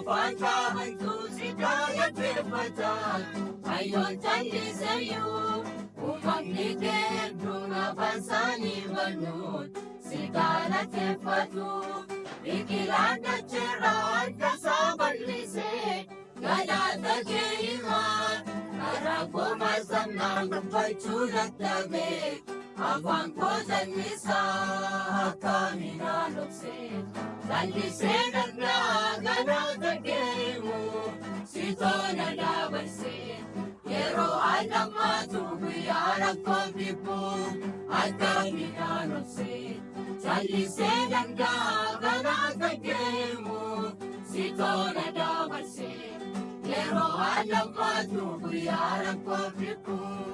pagkahantu si kaya tripatan. Ngayon tali sa'yo, umagligid kung napansani manut. Si kala tripatu, ikilan na tirahan kasabang lisik. Galata kaiman, harap masam ng pagsulat lamig. Abang ko sa misa, kami naluksin. Sandisin ang galata kaimu, sito na labasin. Pero alam matubuyan ang pagpipong, at kami naluksin. Sandisin ang galata kaimu, sito na labasin. Pero alam matubuyan ang pagpipong.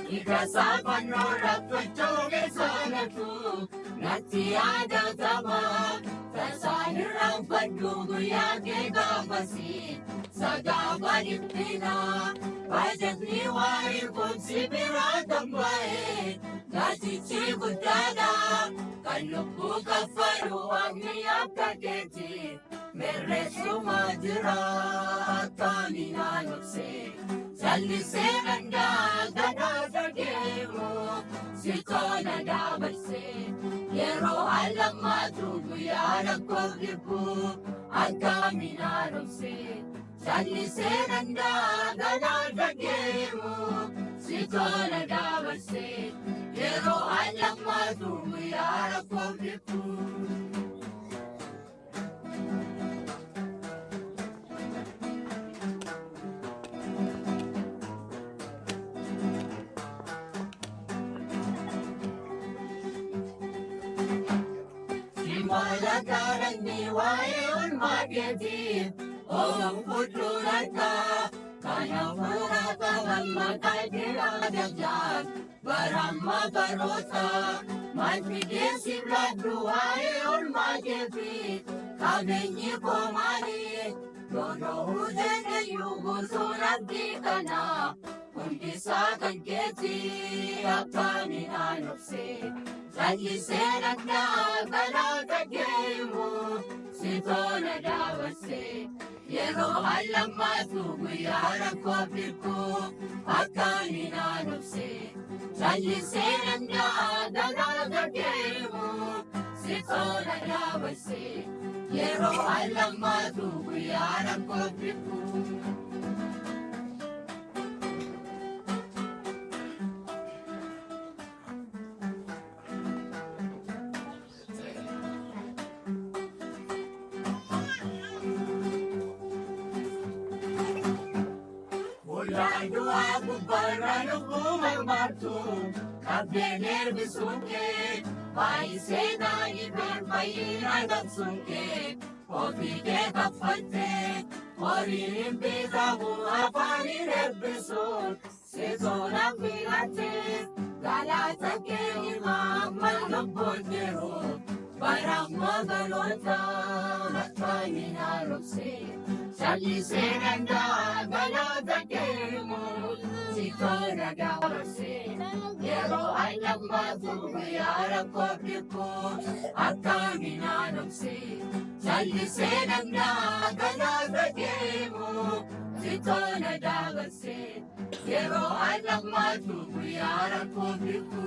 Ikasapan norat pagtulog sana tu, natiada tama, tasanirang pagduguyan kay kapasit, sa gabanit pina, pajat niwari kung sibirat ang bait, nasisigod ka na, kalupo ka paruang niyap kaketi, meres sumadira at kami naluksin. Salisin ang gagawin mo, sito na nabasin. Pero alam matuguyan ang pagripo, at kami narumsin. Salisin ang gagawin mo, sito na nabasin. Pero alam matuguyan ang pagripo. Malagaran ni Wayon Magedip, ang putlunan ka, kaya muna ka ang magkaibiran dyan, barang mabarota, magpigil si Vlad Wayon Magedip, kami ni Pumani, donohudan na yung gusto di ka na, umpisa kang keti, at kami nanupsin. Sandisin ang nagalagagay mo, sito na dawasin. Pero alam matuguyan ang kopil ko, at kami nanupsin. Sandisin ang nagalagagay mo, sito na dawasin. Pero alam matuguyan ang kopil ko. Lado ako para nagumamatu, kabener bisungkit, paise na iberpayin ang sungkit, o piket at fatek, o rinimpi sa buha paninebison, sito na pilatit, galata kenimang malabot nero, parang magalota, at paninaloksin. Salisin ang galagagay mo, sito na gawasin. Pero ay nagmatuguyan ang kopil ko, at kami nanumsin. Salisin ang galagagay mo, sito na gawasin. Pero ay nagmatuguyan ang kopil ko.